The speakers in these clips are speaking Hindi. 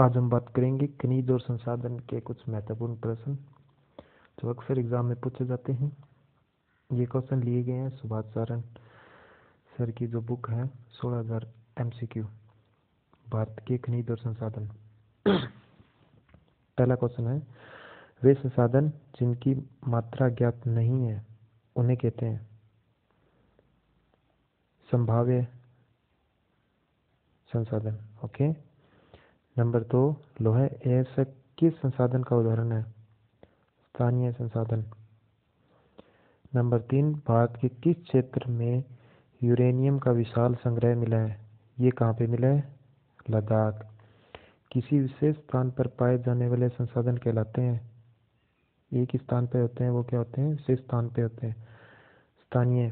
आज हम बात करेंगे खनिज और संसाधन के कुछ महत्वपूर्ण प्रश्न जो अक्सर एग्जाम में पूछे जाते हैं। ये क्वेश्चन लिए गए हैं सुभाष सारण सर की जो बुक है 16,000 MCQ भारत के खनिज और संसाधन। पहला क्वेश्चन है, वे संसाधन जिनकी मात्रा ज्ञात नहीं है उन्हें कहते हैं संभाव्य संसाधन। ओके। नंबर 2, लोहा ऐसा किस संसाधन का उदाहरण है? स्थानीय संसाधन। नंबर 3, भारत के किस क्षेत्र में यूरेनियम का विशाल संग्रह मिला है? ये कहाँ पे मिला है? लद्दाख। किसी विशेष स्थान पर पाए जाने वाले संसाधन कहलाते हैं? एक ही स्थान पे होते हैं, वो क्या होते हैं? विशेष स्थान पे होते हैं। स्थानीय।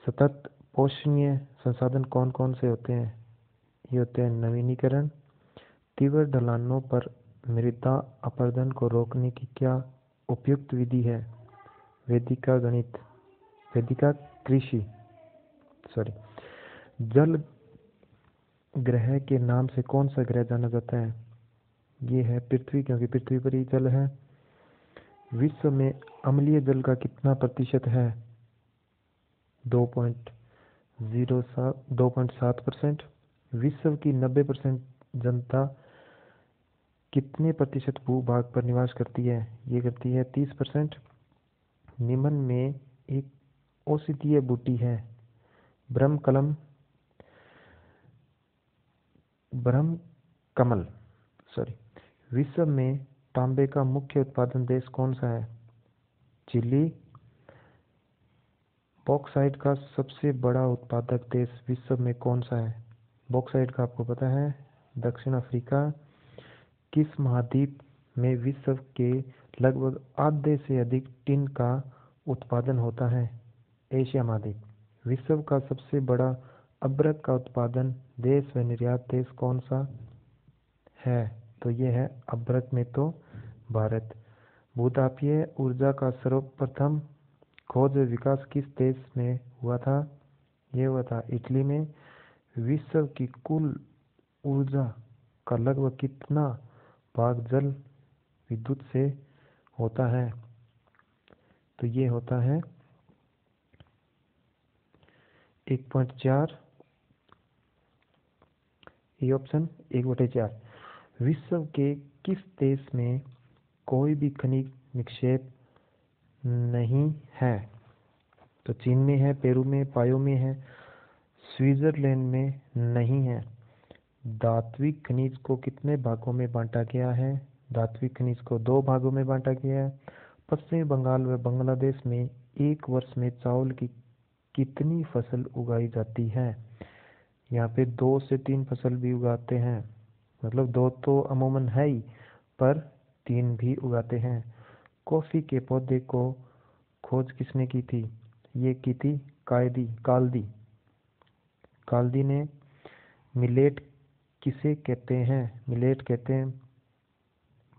सतत पोषणीय संसाधन कौन कौन से होते हैं? ये होते हैं नवीनीकरण। तीव्र ढलानों पर मृदा अपरदन को रोकने की क्या उपयुक्त विधि है? वेदिका गणित, वेदिका कृषि, जल ग्रह के नाम से कौन सा ग्रह जाना जाता है? ये है पृथ्वी, क्योंकि पृथ्वी पर ही जल है। विश्व में अम्लीय जल का कितना प्रतिशत है? 2.7%। विश्व की 90% जनता कितने प्रतिशत भूभाग पर निवास करती है? ये करती है 30%। निम्न में एक औषधीय बूटी है ब्रह्मकमल। विश्व में तांबे का मुख्य उत्पादन देश कौन सा है? चिली। बॉक्साइट का सबसे बड़ा उत्पादक देश विश्व में कौन सा है? बॉक्साइट का आपको पता है, दक्षिण अफ्रीका। किस महाद्वीप में विश्व के लगभग आधे से अधिक टिन का उत्पादन होता है? एशिया महाद्वीप। विश्व का सबसे बड़ा अभ्रक का उत्पादन देश व निर्यात देश कौन सा है? तो ये है अभ्रक में तो भारत। भूतापीय ऊर्जा का सर्वप्रथम खोज व विकास किस देश में हुआ था? ये हुआ था इटली में। विश्व की कुल ऊर्जा का लगभग कितना भाग जल विद्युत से होता है? तो ये होता है 1.4। ये ऑप्शन 1/4। विश्व के किस देश में कोई भी खनिज निक्षेप नहीं है? तो चीन में है, पेरू में, पायो में है, स्विट्जरलैंड में नहीं है। धात्विक खनिज को कितने भागों में बांटा गया है? धात्विक खनिज को 2 भागों में बांटा गया है। पश्चिमी बंगाल व बांग्लादेश में एक वर्ष में चावल की कितनी फसल उगाई जाती है? यहाँ पे 2 से 3 फसल भी उगाते हैं, मतलब 2 तो अमूमन है ही, पर 3 भी उगाते हैं। कॉफी के पौधे को खोज किसने की थी? ये की थी काल्दी ने। मिलेट किसे कहते हैं? मिलेट कहते हैं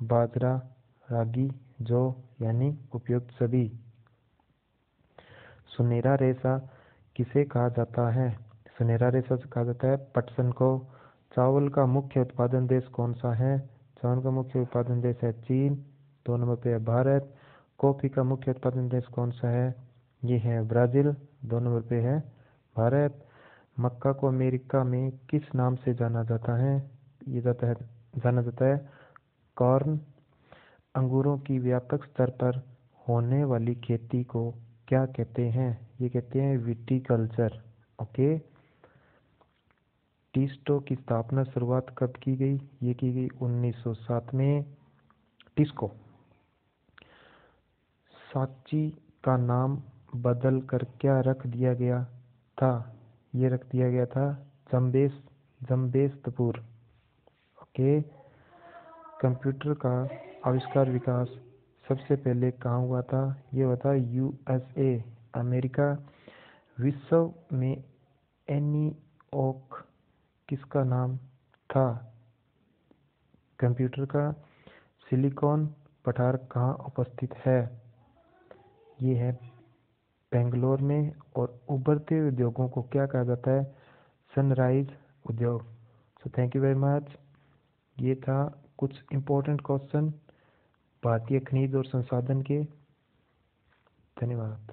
बाजरा, रागी, जौ, यानी उपयुक्त सभी। सुनहरा रेशा किसे कहा जाता है? सुनहरा रेशा कहा जाता है पटसन को। चावल का मुख्य उत्पादन देश कौन सा है? चावल का मुख्य उत्पादन देश है चीन। 2 नंबर पे है भारत। कॉफी का मुख्य उत्पादन देश कौन सा है? ये है ब्राजील। 2 नंबर पे है भारत। मक्का को अमेरिका में किस नाम से जाना जाता है? ये जाना जाता है कॉर्न। अंगूरों की व्यापक स्तर पर होने वाली खेती को क्या कहते हैं? ये कहते हैं विटीकल्चर। ओके। टी स्टोव की स्थापना शुरुआत कब की गई? ये की गई 1907 में। टिस्को। सांची का नाम बदल कर क्या रख दिया गया था? ये रख दिया गया था जम्बेस्तपुर। ओके। कंप्यूटर का आविष्कार विकास सबसे पहले कहाँ हुआ था? ये हुआ था USA, अमेरिका। विश्व में एनीओक किसका नाम था? कंप्यूटर का। सिलिकॉन पठार कहाँ उपस्थित है? ये है बेंगलोर में। और उभरते उद्योगों को क्या कहा जाता है? सनराइज उद्योग। So thank you very much. ये था कुछ इम्पोर्टेंट क्वेश्चन भारतीय खनिज और संसाधन के। धन्यवाद।